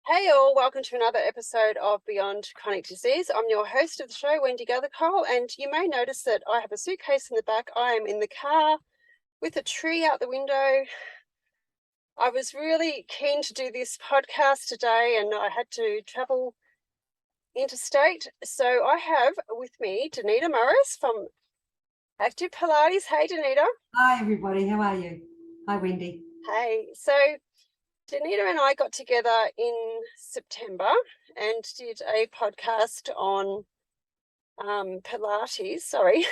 Hey all, welcome to another episode of Beyond Chronic Disease. I'm your host of the show, Wendy Gathercole, and you may notice that I have a suitcase in the back. I am in the car with a tree out the window. I was really keen to do this podcast today and I had to travel interstate. So I have with me Danita Morris from Active Pilates. Hey Danita. Hi everybody, how are you? Hi Wendy. Hey, so Danita and I got together in September and did a podcast on Pilates. Sorry.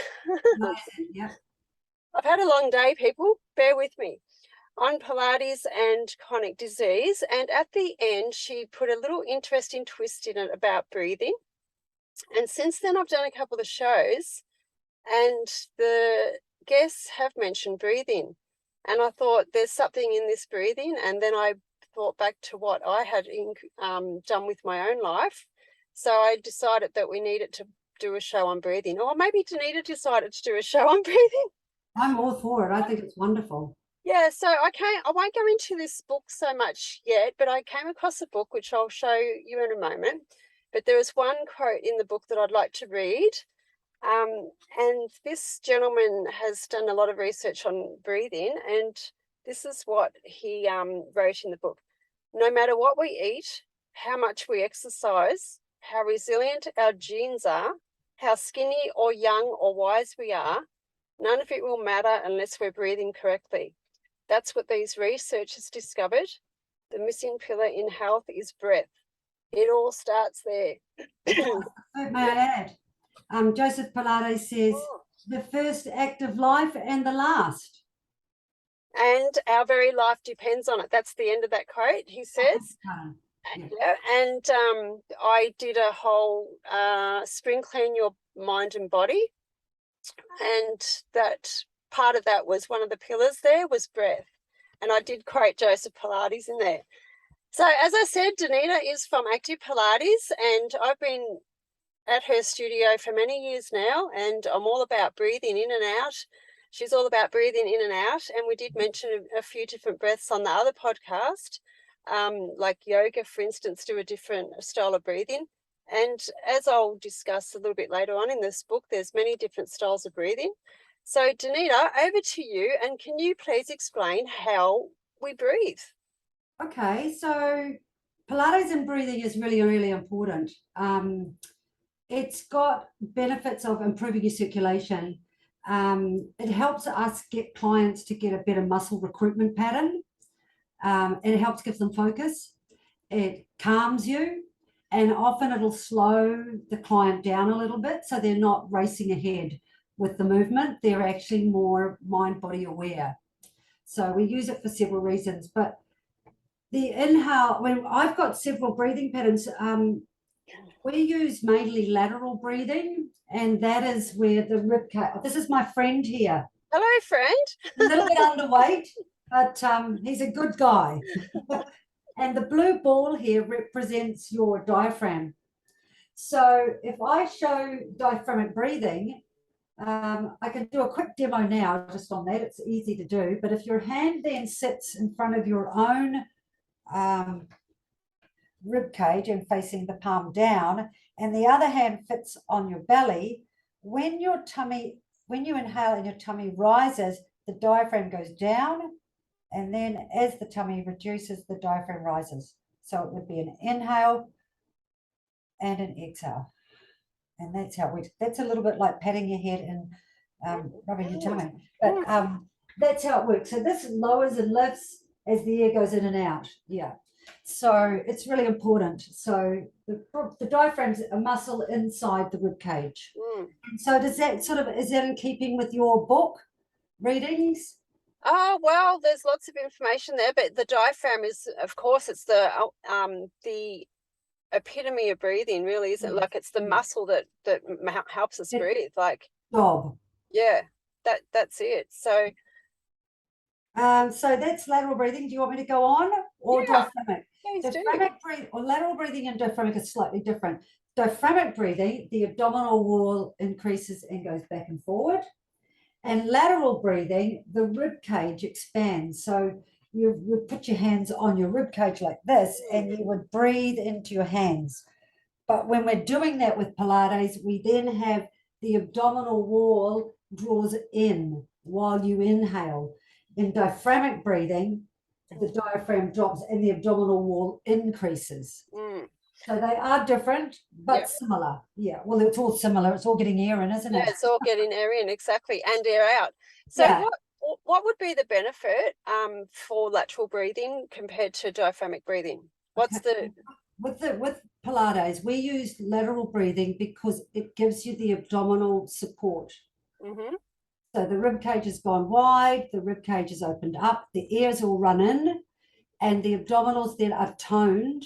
Yeah. I've had a long day, people. Bear with me. On Pilates and chronic disease. And at the end, she put a little interesting twist in it about breathing. And since then, I've done a couple of shows and the guests have mentioned breathing. And I thought there's something in this breathing. And then I thought back to what I had done with my own life. So I decided that we needed to do a show on breathing. Or maybe Danita decided to do a show on breathing. I'm all for it. I think it's wonderful. Yeah, so I won't go into this book so much yet, but I came across a book which I'll show you in a moment. But there was one quote in the book that I'd like to read. And this gentleman has done a lot of research on breathing, and this is what he wrote in the book. No matter what we eat, how much we exercise, how resilient our genes are, how skinny or young or wise we are, none of it will matter unless we're breathing correctly. That's what these researchers discovered. The missing pillar in health is breath. It all starts there. May I add? Joseph Pilates says, the first act of life and the last. And our very life depends on it. That's the end of that quote, he says. Yeah. And I did a whole spring clean your mind and body. And that part of that was one of the pillars there was breath. And I did quote Joseph Pilates in there. So as I said, Danita is from Active Pilates, and I've been at her studio for many years now, and I'm all about breathing in and out. She's all about breathing in and out. And we did mention a few different breaths on the other podcast, like yoga, for instance, do a different style of breathing. And as I'll discuss a little bit later on in this book, there's many different styles of breathing. So Danita, over to you. And can you please explain how we breathe? Okay, so Pilates and breathing is really, really important. It's got benefits of improving your circulation. It helps us get clients to get a better muscle recruitment pattern. It helps give them focus. It calms you, and often it'll slow the client down a little bit so they're not racing ahead with the movement. They're actually more mind-body aware. So we use it for several reasons. But the inhale, when I've got several breathing patterns, we use mainly lateral breathing, and that is where the rib cage. This is my friend here. Hello, friend. A little bit underweight, but he's a good guy. And the blue ball here represents your diaphragm. So if I show diaphragmatic breathing, I can do a quick demo now just on that. It's easy to do. But if your hand then sits in front of your own rib cage and facing the palm down, and the other hand fits on your belly, when you inhale and your tummy rises, the diaphragm goes down, and then as the tummy reduces, the diaphragm rises. So it would be an inhale and an exhale. And that's how that's a little bit like patting your head and rubbing your tummy. But that's how it works. So this lowers and lifts as the air goes in and out. Yeah. So it's really important. So the diaphragm's a muscle inside the rib cage. And so is that in keeping with your book readings? Oh, well, there's lots of information there, but the diaphragm is, of course, it's the epitome of breathing, really, isn't it? Like it's the muscle that helps us breathe. Like job. Yeah, that's it. So so that's lateral breathing. Do you want me to go on, or diaphragmatic? Diaphragmatic or lateral breathing and diaphragmatic is slightly different. Diaphragmatic breathing, the abdominal wall increases and goes back and forward. And lateral breathing, the rib cage expands. So you would put your hands on your rib cage like this, and you would breathe into your hands. But when we're doing that with Pilates, we then have the abdominal wall draws in while you inhale. In diaphragmic breathing, the diaphragm drops and the abdominal wall increases. So they are different, but similar. Yeah. Well, it's all similar. It's all getting air in, isn't it? Yeah, it's all getting air in, exactly, and air out. So what would be the benefit for lateral breathing compared to diaphragmic breathing? What's the with Pilates, we use lateral breathing because it gives you the abdominal support. So the rib cage has gone wide, the rib cage is opened up, the ears all run in, and the abdominals then are toned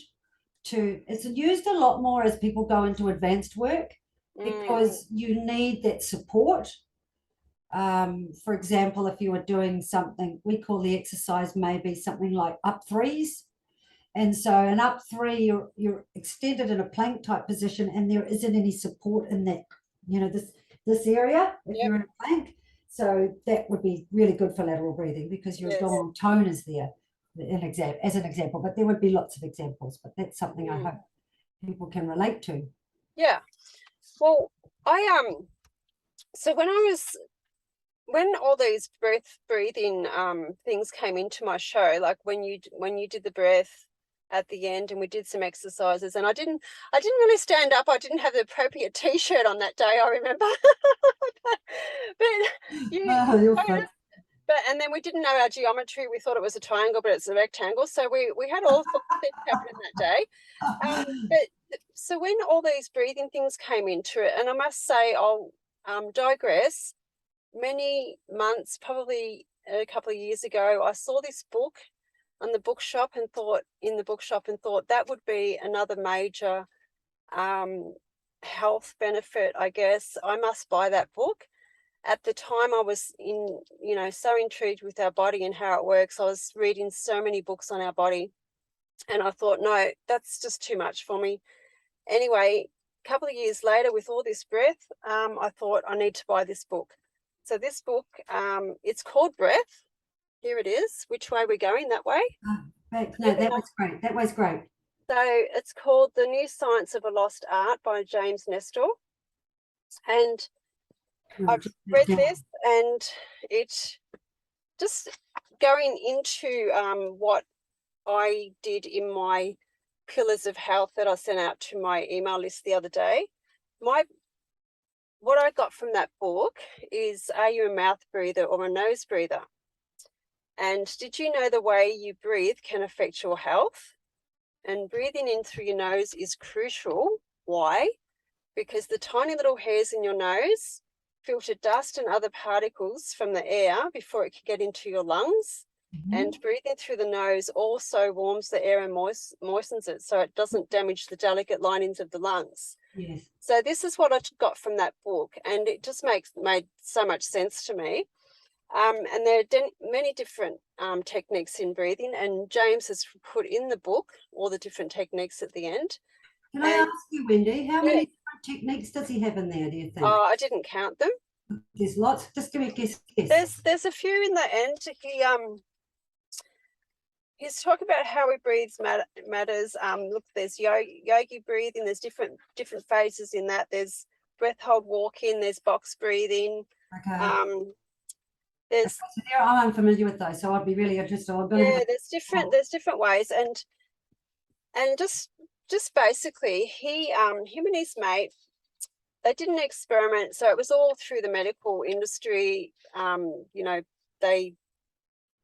to. It's used a lot more as people go into advanced work because you need that support. For example, if you were doing something, we call the exercise maybe something like up threes. And so an up three, you're extended in a plank type position, and there isn't any support in that, this area if you're in a plank. So that would be really good for lateral breathing because your abdominal tone is there, as an example. But there would be lots of examples, but that's something I hope people can relate to. Yeah. Well, so when all these breathing things came into my show, like when you did the breath at the end and we did some exercises, and I didn't really stand up. I didn't have the appropriate t-shirt on that day, I remember. And then we didn't know our geometry. We thought it was a triangle, but it's a rectangle. So we had all sorts of things happening that day. But so when all these breathing things came into it, and I must say, I'll digress. Many months, probably a couple of years ago, I saw this book in the bookshop and thought that would be another major health benefit. I guess I must buy that book. At the time, I was so intrigued with our body and how it works. I was reading so many books on our body, and I thought, no, that's just too much for me. Anyway, a couple of years later, with all this breath, I thought I need to buy this book. So this book, it's called Breath. Here it is. Which way we're going? That way? No, that was great. That was great. So it's called The New Science of a Lost Art by James Nestors. And I've read this, and it just going into what I did in my pillars of health that I sent out to my email list the other day. What I got from that book is, are you a mouth breather or a nose breather? And did you know the way you breathe can affect your health? And breathing in through your nose is crucial. Why? Because the tiny little hairs in your nose filter dust and other particles from the air before it can get into your lungs. And breathing through the nose also warms the air and moistens it, so it doesn't damage the delicate linings of the lungs. Yes. So this is what I got from that book, and it just made so much sense to me. And there are many different techniques in breathing, and James has put in the book all the different techniques at the end. Can I ask you, Wendy, how many different techniques does he have in there, do you think? I didn't count them. There's lots. Just give me a guess. There's a few in the end. He's talking about how he breathes matters. Look, there's yogi breathing. There's different phases in that. There's breath hold walk in. There's box breathing. Okay. There's I'm unfamiliar with those, so I'd be really interested. there's different ways, and just basically him and his mate, they did an experiment. So it was all through the medical industry.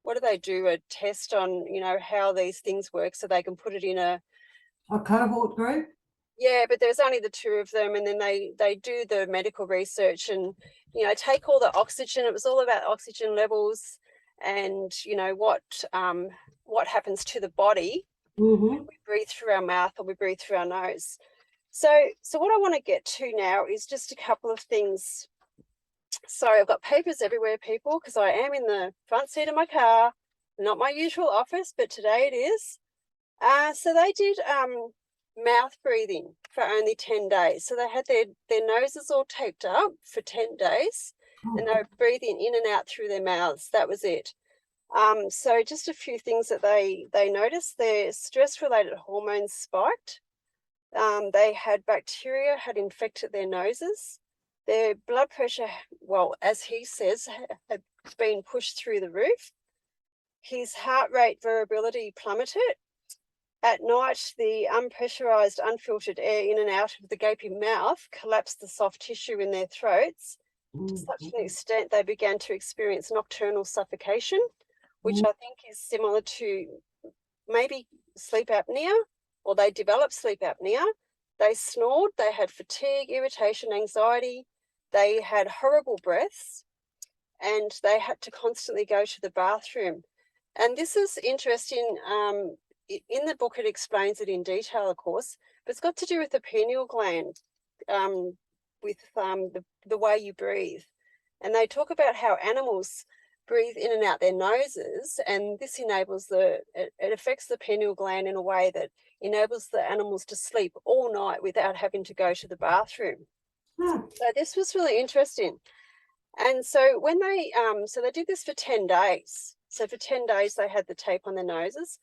What do? A test on, how these things work so they can put it in a cohort group? Yeah, but there's only the two of them, and then they do the medical research and, take all the oxygen. It was all about oxygen levels and, what happens to the body when we breathe through our mouth or we breathe through our nose. So what I want to get to now is just a couple of things. Sorry, I've got papers everywhere, people, because I am in the front seat of my car, not my usual office, but today it is. So they did mouth breathing for only 10 days. So they had their noses all taped up for 10 days, and they were breathing in and out through their mouths. That was it. So just a few things that they noticed: their stress-related hormones spiked. They had bacteria had infected their noses. Their blood pressure, well, as he says, had been pushed through the roof. His heart rate variability plummeted. At night, the unpressurized, unfiltered air in and out of the gaping mouth collapsed the soft tissue in their throats to such an extent they began to experience nocturnal suffocation, which I think is similar to maybe sleep apnea, or they developed sleep apnea. They snored, they had fatigue, irritation, anxiety, they had horrible breaths, and they had to constantly go to the bathroom. And this is interesting. In the book, it explains it in detail, of course, but it's got to do with the pineal gland, with the way you breathe. And they talk about how animals breathe in and out their noses, and this enables it affects the pineal gland in a way that enables the animals to sleep all night without having to go to the bathroom. So this was really interesting. And so when they did this for 10 days. So for 10 days they had the tape on their noses.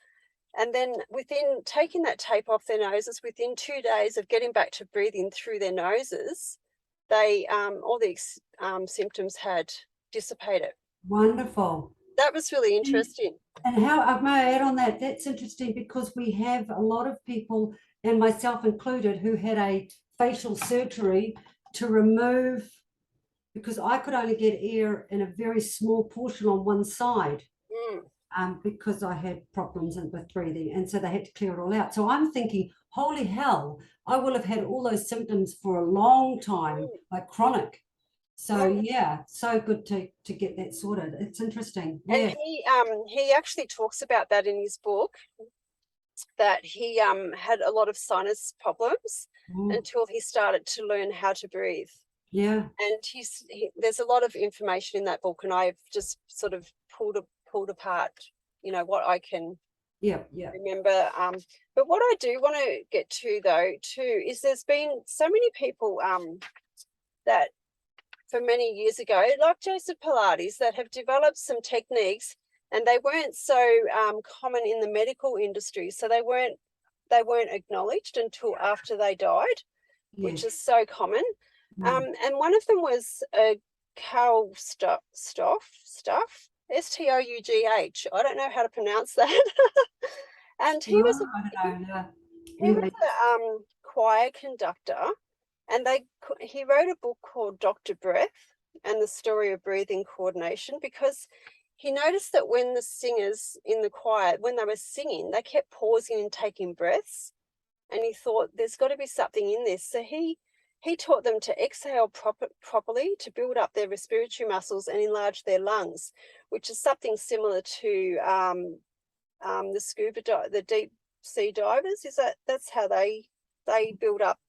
And then within taking that tape off their noses, within 2 days of getting back to breathing through their noses, they all the symptoms had dissipated. Wonderful. That was really interesting. And how may I add on that? That's interesting because we have a lot of people, and myself included, who had a facial surgery to remove, because I could only get air in a very small portion on one side. Because I had problems with breathing, and so they had to clear it all out. So I'm thinking, holy hell, I will have had all those symptoms for a long time, like chronic. So yeah, so good to get that sorted. It's interesting. Yeah. And he actually talks about that in his book, that he had a lot of sinus problems until he started to learn how to breathe. Yeah. And there's a lot of information in that book, and I've just sort of pulled apart, what I can remember. But what I do want to get to, though, too, is there's been so many people that for many years ago, like Joseph Pilates, that have developed some techniques, and they weren't so common in the medical industry. So they weren't acknowledged until after they died, which is so common. And one of them was Carl Stuff, Stough. I don't know how to pronounce that. And he was a choir conductor, and he wrote a book called Dr. Breath and the Story of Breathing Coordination, because he noticed that when the singers in the choir, when they were singing, they kept pausing and taking breaths, and he thought there's got to be something in this. So he taught them to exhale properly, to build up their respiratory muscles and enlarge their lungs, which is something similar to the deep sea divers. That's how they build up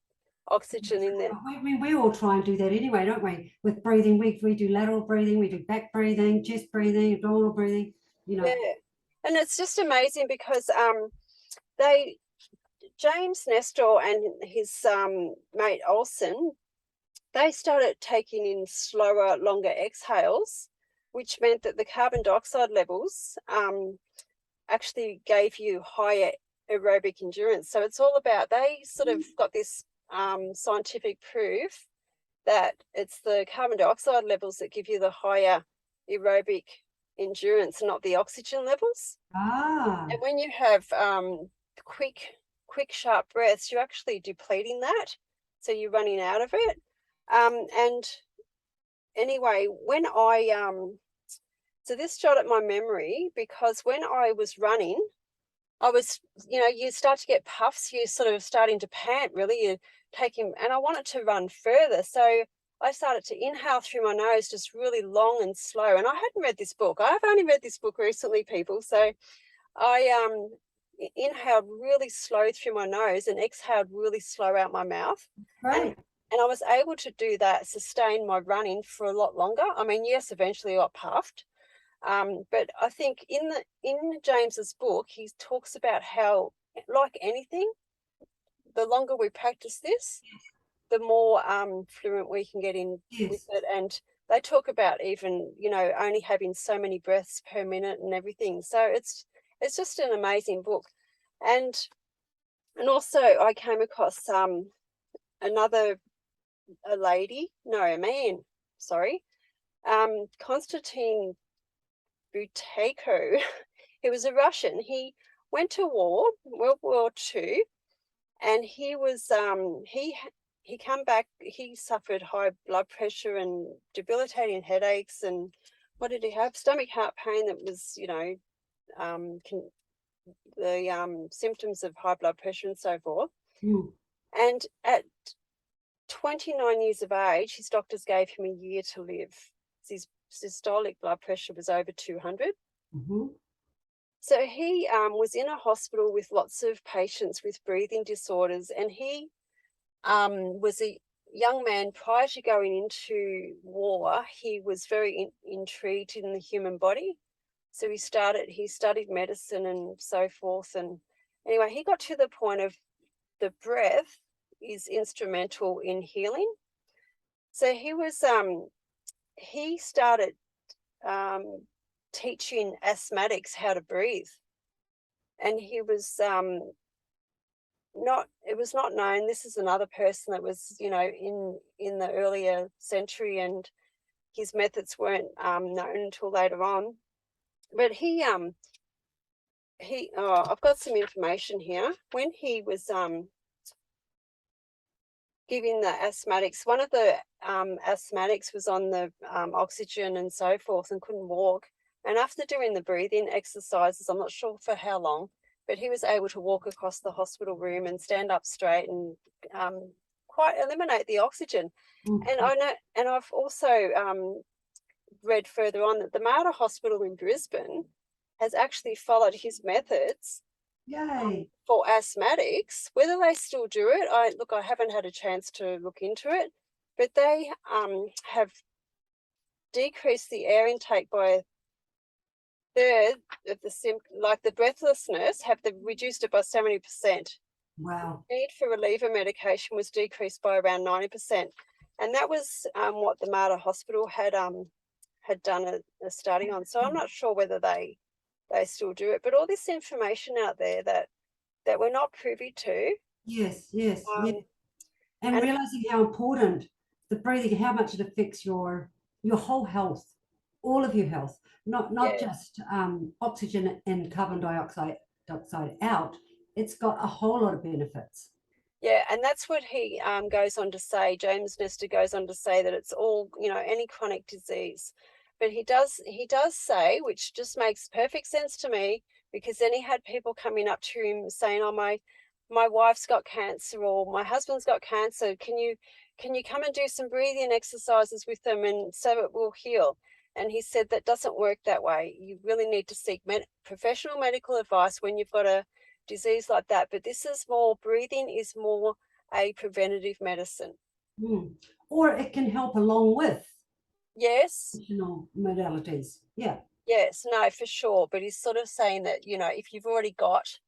oxygen in there. We all try and do that anyway, don't we? With breathing, we do lateral breathing, we do back breathing, chest breathing, abdominal breathing. Yeah, and it's just amazing because James Nestor and his mate Olson, they started taking in slower, longer exhales, which meant that the carbon dioxide levels actually gave you higher aerobic endurance. So it's all about, they sort of got this scientific proof that it's the carbon dioxide levels that give you the higher aerobic endurance, not the oxygen levels. And when you have quick, sharp breaths, you're actually depleting that. So you're running out of it. And anyway, when so this jotted my memory, because when I was running, I was, you start to get puffs, you're sort of starting to pant, really, and I wanted to run further. So I started to inhale through my nose, just really long and slow. And I hadn't read this book. I've only read this book recently, people. So I inhaled really slow through my nose and exhaled really slow out my mouth. Right. And I was able to do that, sustain my running for a lot longer. I mean, yes, eventually I got puffed. But I think in James's book, he talks about how, like anything, the longer we practice this, the more fluent we can get in with it. And they talk about even, you know, only having so many breaths per minute and everything. So it's just an amazing book. And also I came across another a man, sorry, Konstantin Buteyko. He was a Russian. He went to war, World War II, and he was he come back. He suffered high blood pressure and debilitating headaches, and what did he have? Stomach heart pain that was, you know, the symptoms of high blood pressure and so forth. Mm. And at 29 years of age, his doctors gave him a year to live. His systolic blood pressure was over 200. Mm-hmm. So he was in a hospital with lots of patients with breathing disorders, and he was a young man prior to going into war. He was very intrigued in the human body. So he studied medicine and so forth. And anyway, he got to the point of the breath is instrumental in healing. So he started teaching asthmatics how to breathe. And he was it was not known. This is another person that was, you know, in the earlier century, and his methods weren't known until later on. But I've got some information here. When he was giving the asthmatics, one of the asthmatics was on the oxygen and so forth and couldn't walk. And after doing the breathing exercises, I'm not sure for how long, but he was able to walk across the hospital room and stand up straight and quite eliminate the oxygen. Mm. And I know, and I've also read further on that the Mater Hospital in Brisbane has actually followed his methods for asthmatics. Whether they still do it, I haven't had a chance to look into it, but they have decreased the air intake by a third of the breathlessness, have reduced it by 70%. Wow. The need for reliever medication was decreased by around 90%. And that was what the Mater Hospital had done a study on. So I'm not sure whether they still do it, but all this information out there that we're not privy to. Yes, yes, yes. Um, And and realizing how important the breathing, how much it affects your whole health, all of your health, not yeah, just oxygen and carbon dioxide out. It's got a whole lot of benefits. yeah, and that's what he goes on to say. James Nestor goes on to say that it's all, you know, any chronic disease. But he does say, which just makes perfect sense to me, because then he had people coming up to him saying, "Oh, my wife's got cancer, or my husband's got cancer. Can you come and do some breathing exercises with them, and so it will heal?" And he said that doesn't work that way. You really need to seek professional medical advice when you've got a disease like that. But breathing is more a preventative medicine. Mm. Or it can help along with Yes, additional modalities. Yeah. yes, no, for sure. But he's sort of saying that, you know, if you've already got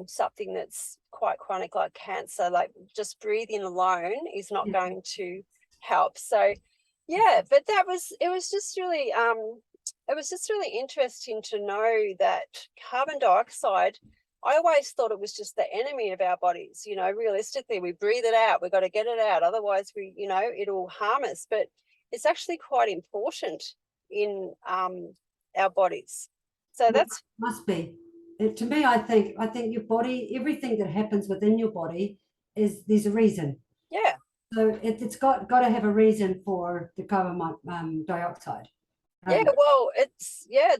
something that's quite chronic like cancer, like just breathing alone is not Yeah. going to help. So yeah, but it was just really interesting to know that carbon dioxide, I always thought it was just the enemy of our bodies. You know, realistically, we breathe it out, we've got to get it out, otherwise it'll harm us. But it's actually quite important in our bodies. So that's Must be. To me, I think your body, everything that happens within your body there's a reason. yeah. So it's got to have a reason for the carbon dioxide. Yeah, well,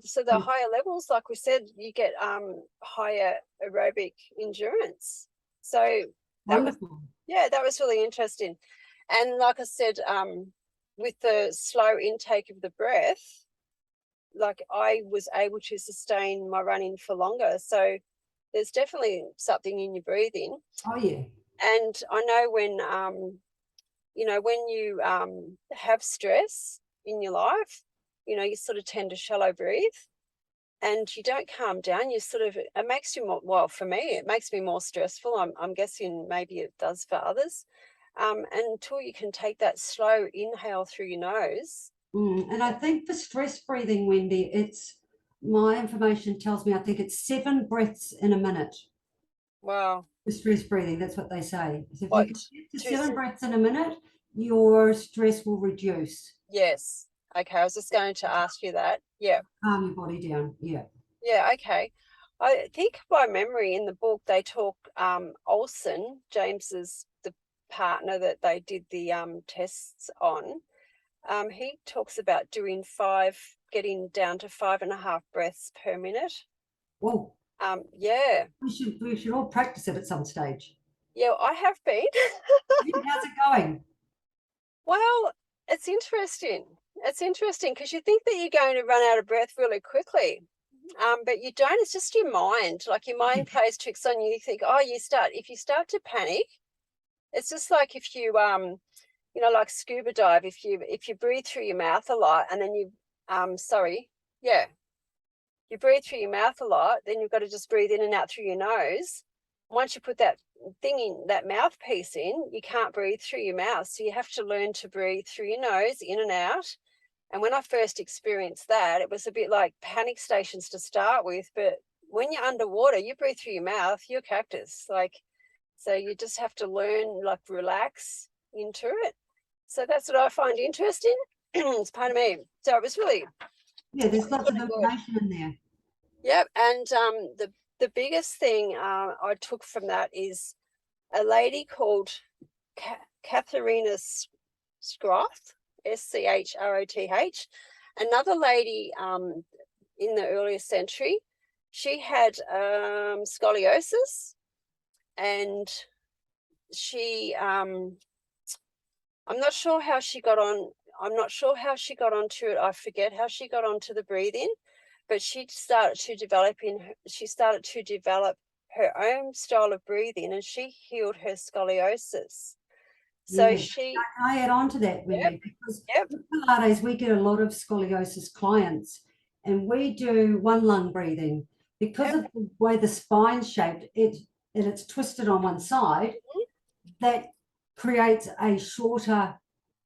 so the Yeah. higher levels, like we said, you get higher aerobic endurance. So that was Wonderful. that was really interesting. And like I said, with the slow intake of the breath, like I was able to sustain my running for longer. So there's definitely something in your breathing. Oh yeah. And I know when you have stress in your life, you sort of tend to shallow breathe and you don't calm down. It makes you more, well, for me, it makes me more stressful. I'm guessing maybe it does for others. And until you can take that slow inhale through your nose And I think for stress breathing, Wendy, it's my information tells me I think it's 7 breaths in a minute. Wow. For stress breathing, that's what they say. So if you What? can get to Two, 7 breaths in a minute, your stress will reduce. yes. Okay, I was just going to ask you that. Yeah. Calm your body down. Yeah. Yeah, okay. I think by memory in the book they talk Olsen, James's the partner that they did the tests on. He talks about doing getting down to 5.5 breaths per minute. Well, Yeah. we should all practice it at some stage. Yeah, I have been. How's it going? Well, it's interesting. It's interesting because you think that you're going to run out of breath really quickly. But you don't. It's just your mind. Like your mind plays tricks on you. You think, oh, if you start to panic, it's just like if you like scuba dive, if you breathe through your mouth a lot and then you breathe through your mouth a lot, then you've got to just breathe in and out through your nose. Once you put that thing in, that mouthpiece in, you can't breathe through your mouth. So you have to learn to breathe through your nose, in and out. And when I first experienced that, it was a bit like panic stations to start with. But when you're underwater, you breathe through your mouth, you're cactus. So you just have to learn, like, relax into it. So that's what I find interesting. It's part of me. So it was really, Yeah, there's lots of really good. information in there. Yep. And the biggest thing I took from that is a lady called Katharina Schroth, Schroth. Another lady in the earlier century, she had scoliosis, and she I'm not sure how she got on. I'm not sure how she got onto it. I forget how she got onto the breathing, but she started to develop her own style of breathing, and she healed her scoliosis. So Yeah. she, Can I add on to that, yep, Wendy? Because yep, with Pilates, we get a lot of scoliosis clients, and we do one lung breathing because yep, of the way the spine's shaped. It's twisted on one side. That creates a shorter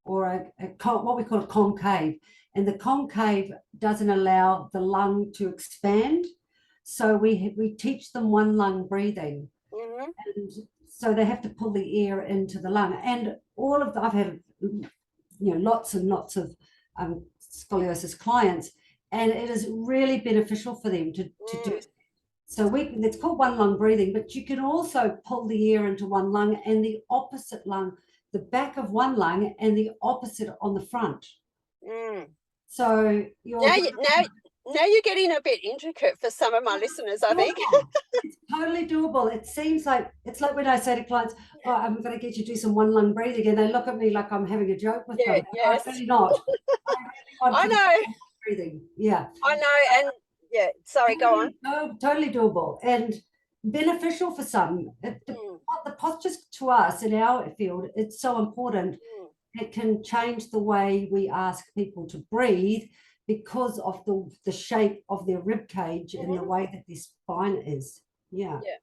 or what we call a concave, and the concave doesn't allow the lung to expand. So we teach them one lung breathing, mm-hmm, and so they have to pull the air into the lung. And I've had lots and lots of scoliosis clients, and it is really beneficial for them to do. So it's called one lung breathing, but you can also pull the air into one lung and the opposite lung, the back of one lung and the opposite on the front. mm. So Now you're getting a bit intricate for some of my listeners, I think. it's totally doable. It seems like it's like when I say to clients, "Oh, I'm going to get you to do some one lung breathing," and they look at me like I'm having a joke with Yeah, them. I'm yes. really not. I really want I you to know. do breathing. Yeah. I know. And yeah, sorry, go on. Totally doable and beneficial for some. Mm, The postures to us in our field, it's so important. mm, It can change the way we ask people to breathe because of the shape of their rib cage and the mm-hmm. way that their spine is. Yeah. Yeah.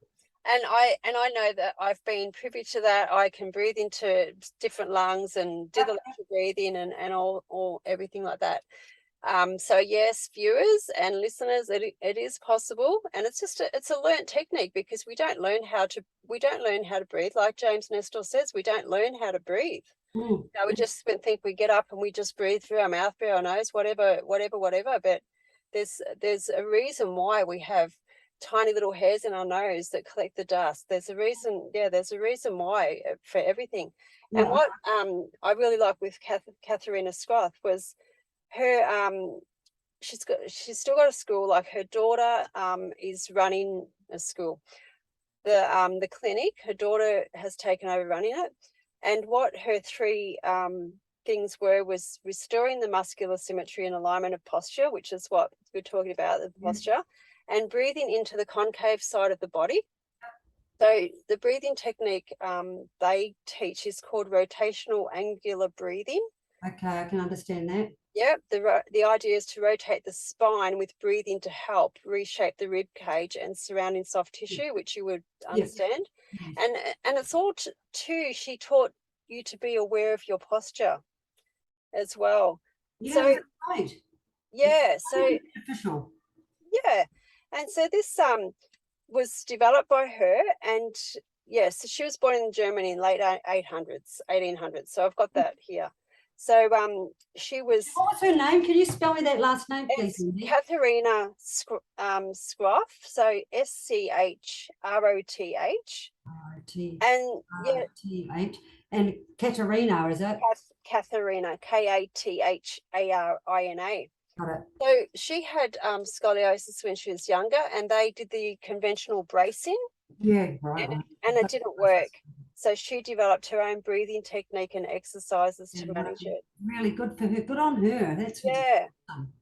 And I know that I've been privy to that. I can breathe into different lungs and do the lateral breathing and all everything like that. So yes, viewers and listeners, it is possible, and it's a learnt technique, because we don't learn how to breathe. Like James Nestors says, we don't learn how to breathe. Mm. We just think we get up and we just breathe through our mouth, through our nose, whatever. But there's a reason why we have tiny little hairs in our nose that collect the dust. There's a reason. Yeah, there's a reason why, for everything. And Yeah. what I really like with Katharina Scroth was her she's still got a school. Like, her daughter is running a school, the clinic. Her daughter has taken over running it, and what her three things was restoring the muscular symmetry and alignment of posture, which is what we're talking about, the posture, and breathing into the concave side of the body. So the breathing technique they teach is called rotational angular breathing. Okay, I can understand that. Yep, the idea is to rotate the spine with breathing to help reshape the rib cage and surrounding soft tissue, which you would understand. Yes. And it's all too, she taught you to be aware of your posture as well. Yeah, So, right. yeah, so, Beneficial. yeah. And so this was developed by her, and yeah, so she was born in Germany in late 1800s. So I've got that here. So she was, What was her name? Can you spell me that last name, please, it's Wendy? Katharina Skroth, so Schroth. And yeah, R-T-H. And Katerina, is it? Katharina, Katharina. Got it. So she had scoliosis when she was younger, and they did the conventional bracing, Yeah, right. and it didn't work. So she developed her own breathing technique and exercises to And manage it. really good for her. Good on her. That's Yeah. awesome.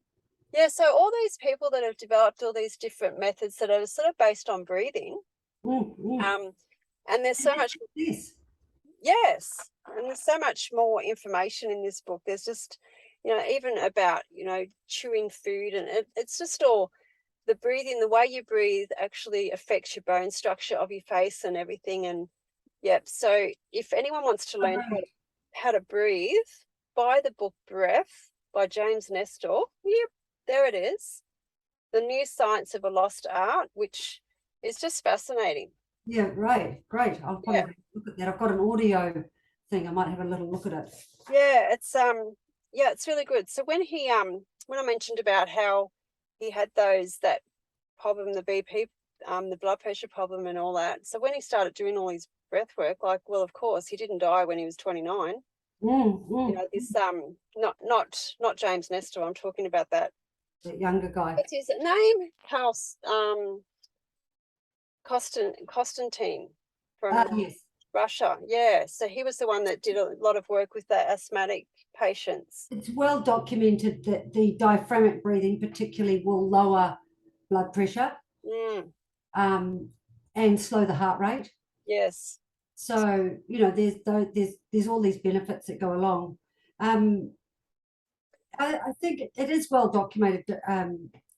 Yeah. So all these people that have developed all these different methods that are sort of based on breathing, Mm, mm. and there's so much, Yes. yes, and there's so much more information in this book. There's just, even about, chewing food, and it's just all the breathing, the way you breathe actually affects your bone structure of your face and everything. And yep. So if anyone wants to learn how to breathe, buy the book Breath by James Nestor. Yep, there it is. The New Science of a Lost Art, which is just fascinating. Yeah, right. Great. I'll probably Yeah. look at that. I've got an audio thing. I might have a little look at it. Yeah, it's really good. So when I mentioned about how he had that problem, the BP, the blood pressure problem and all that. So when he started doing all his breath work, like, well, of course, he didn't die when he was 29. This not James Nestor, I'm talking about that. That younger guy. What's his name? House Konstantin from Yes. Russia. Yeah. So he was the one that did a lot of work with the asthmatic patients. It's well documented that the diaphragmatic breathing particularly will lower blood pressure and slow the heart rate. Yes. So, there's all these benefits that go along. I think it is well documented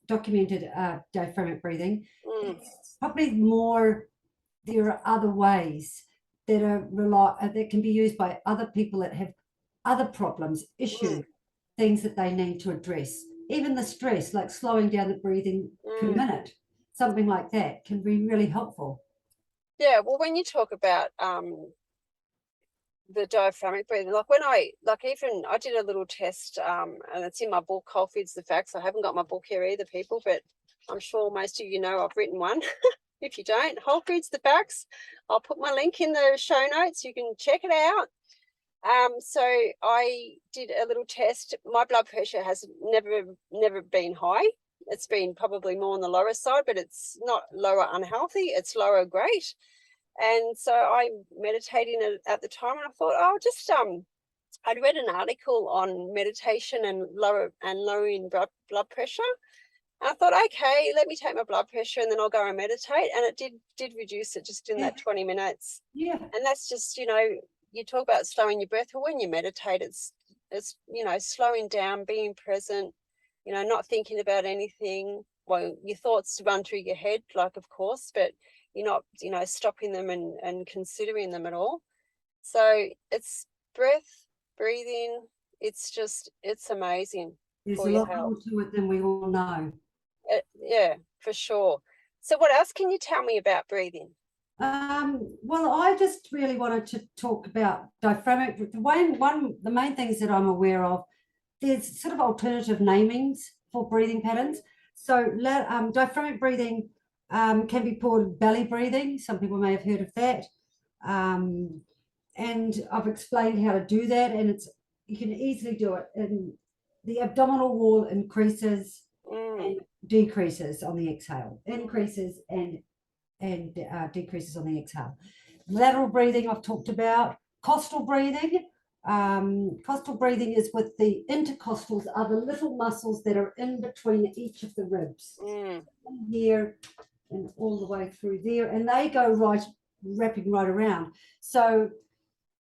diaphragmatic breathing. It's probably more, there are other ways that can be used by other people that have other problems, issues, things that they need to address. Even the stress, like slowing down the breathing per minute, something like that can be really helpful. Yeah, well, when you talk about the diaphragmatic breathing, like when I did a little test, and it's in my book, Wholefoods The Facts. I haven't got my book here either, people, but I'm sure most of you know I've written one. If you don't, Wholefoods The Facts. I'll put my link in the show notes. You can check it out. So I did a little test. My blood pressure has never been high. It's been probably more on the lower side, but it's not lower unhealthy. It's lower great. And so I meditating at the time, and I thought, I'd read an article on meditation and lowering blood pressure. And I thought, okay, let me take my blood pressure and then I'll go and meditate. And it did reduce it just in that 20 minutes. Yeah. And that's just, you talk about slowing your breath. Well, when you meditate, it's slowing down, being present, not thinking about anything. Well, your thoughts run through your head, like, of course, but you're not, stopping them and considering them at all. So it's breathing. It's amazing. There's For a your lot health. more to it than we all know. Yeah, for sure. So what else can you tell me about breathing? Well, I just really wanted to talk about diaphragmatic. The main things that I'm aware of, there's sort of alternative namings for breathing patterns. So diaphragmatic breathing can be called belly breathing. Some people may have heard of that. And I've explained how to do that, and you can easily do it. And the abdominal wall increases and decreases on the exhale, increases and decreases on the exhale. Lateral breathing I've talked about. Costal breathing. Costal breathing is with the intercostals, are the little muscles that are in between each of the ribs. Here and all the way through there, and they go wrapping right around. So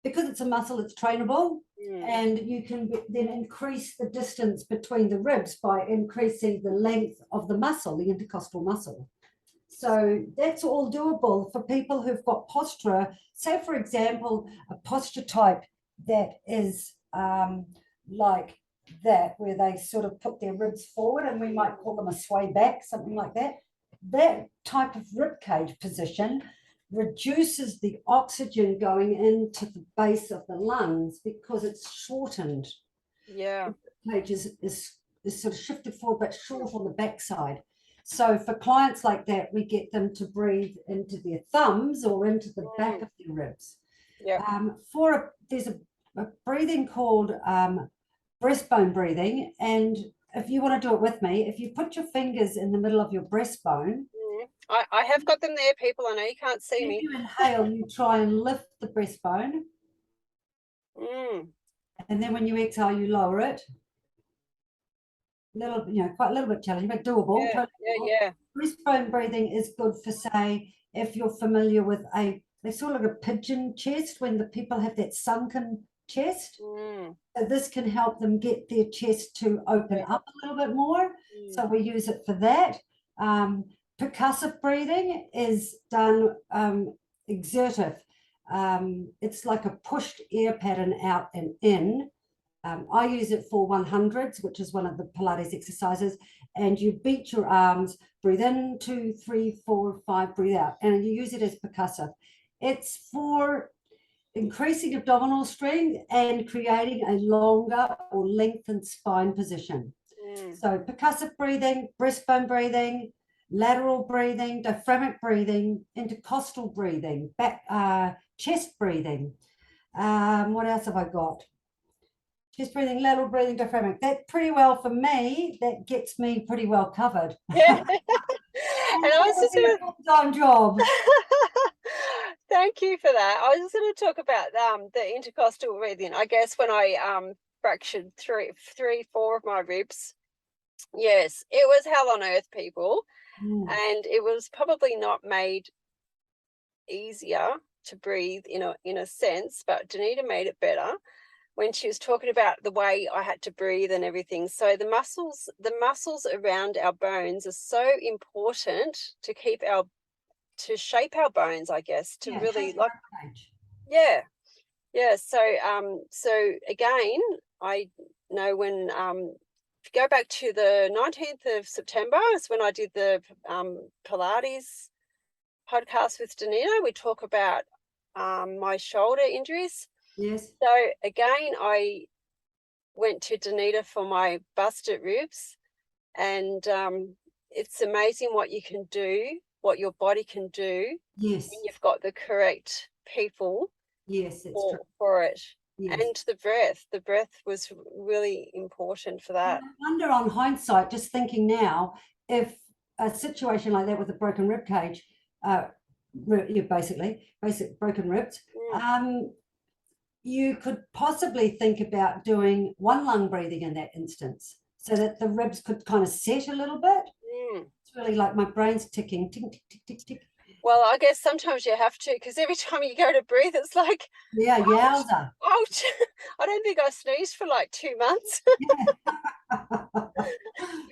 because it's a muscle, it's trainable, and you can then increase the distance between the ribs by increasing the length of the muscle, the intercostal muscle. So that's all doable for people who've got posture. Say, for example, a posture type that is like that, where they sort of put their ribs forward, and we might call them a sway back, something like that. That type of rib cage position reduces the oxygen going into the base of the lungs because it's shortened. Yeah. The cage is sort of shifted forward but short on the backside. So for clients like that, we get them to breathe into their thumbs or into the back of their ribs. Yeah. There's a breathing called breastbone breathing, and if you want to do it with me, if you put your fingers in the middle of your breastbone, I have got them there, people. I know you can't see me. you inhale, you try and lift the breastbone, and then when you exhale, you lower it. Quite a little bit challenging, but doable. Yeah, totally yeah. Breastbone breathing is good for, say, if you're familiar with they sort of like a pigeon chest when the people have that sunken chest. So this can help them get their chest to open up a little bit more. So we use it for that. Percussive breathing is done exertive. It's like a pushed air pattern out and in. I use it for 100s, which is one of the Pilates exercises. And you beat your arms, breathe in, 2, 3, 4, 5, breathe out. And you use it as percussive. It's for increasing abdominal strength and creating a longer or lengthened spine position. So percussive breathing, breastbone breathing, lateral breathing, diaphragmatic breathing, intercostal breathing, back, chest breathing. What else have I got? Chest breathing, lateral breathing, diaphragmatic. That pretty well for me, that gets me pretty well covered. Yeah. And I was just a full-time job. Thank you for that. I was just going to talk about the intercostal breathing. I guess when I fractured four of my ribs. Yes, it was hell on earth, people. And it was probably not made easier to breathe in a sense, but Danita made it better when she was talking about the way I had to breathe and everything. So the muscles around our bones are so important to shape our bones, I guess, to really like. Yeah. So again, I know when if you go back to the 19th of September is when I did the Pilates podcast with Danita. We talk about my shoulder injuries. Yes. So again, I went to Danita for my busted ribs, and it's amazing what you can do, what your body can do. Yes. When you've got the correct people. Yes, it's true. For it. Yes. And the breath was really important for that. I wonder, on hindsight, just thinking now, if a situation like that with a broken rib cage, basic broken ribs, you could possibly think about doing one lung breathing in that instance, so that the ribs could kind of set a little bit. It's really like my brain's ticking, tick, tick, tick, tick, tick. Well, I guess sometimes you have to, because every time you go to breathe, it's like, yowza. Ouch. I don't think I sneezed for like 2 months.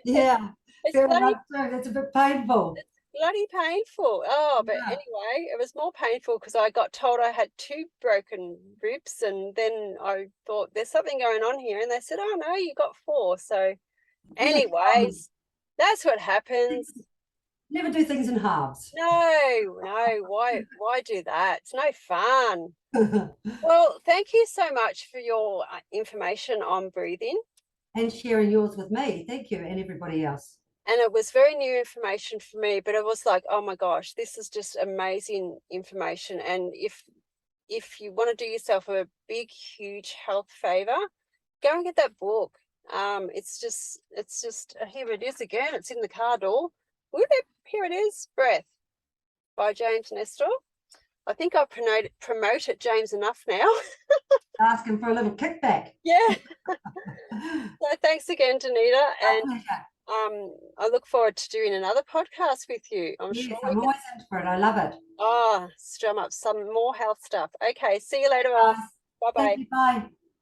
Yeah. It's That's a bit painful. It's bloody painful. But anyway, it was more painful because I got told I had 2 broken ribs, and then I thought there's something going on here, and they said, oh no, you got 4. So anyways, that's what happens. Never do things in halves. No, why do that? It's no fun. Well, thank you so much for your information on breathing. And sharing yours with me. Thank you, and everybody else. And it was very new information for me, but it was like, oh my gosh, this is just amazing information. And if you want to do yourself a big, huge health favor, go and get that book. It's just here it is again. It's in the car door. Here it is, Breath by James Nestors. I think I've promoted James enough now. Asking for a little kickback. Yeah. So thanks again, Danita. And I look forward to doing another podcast with you. I'm sure. I'm always in for it. I love it. Strum up some more health stuff. Okay, see you later. Bye-bye. Bye.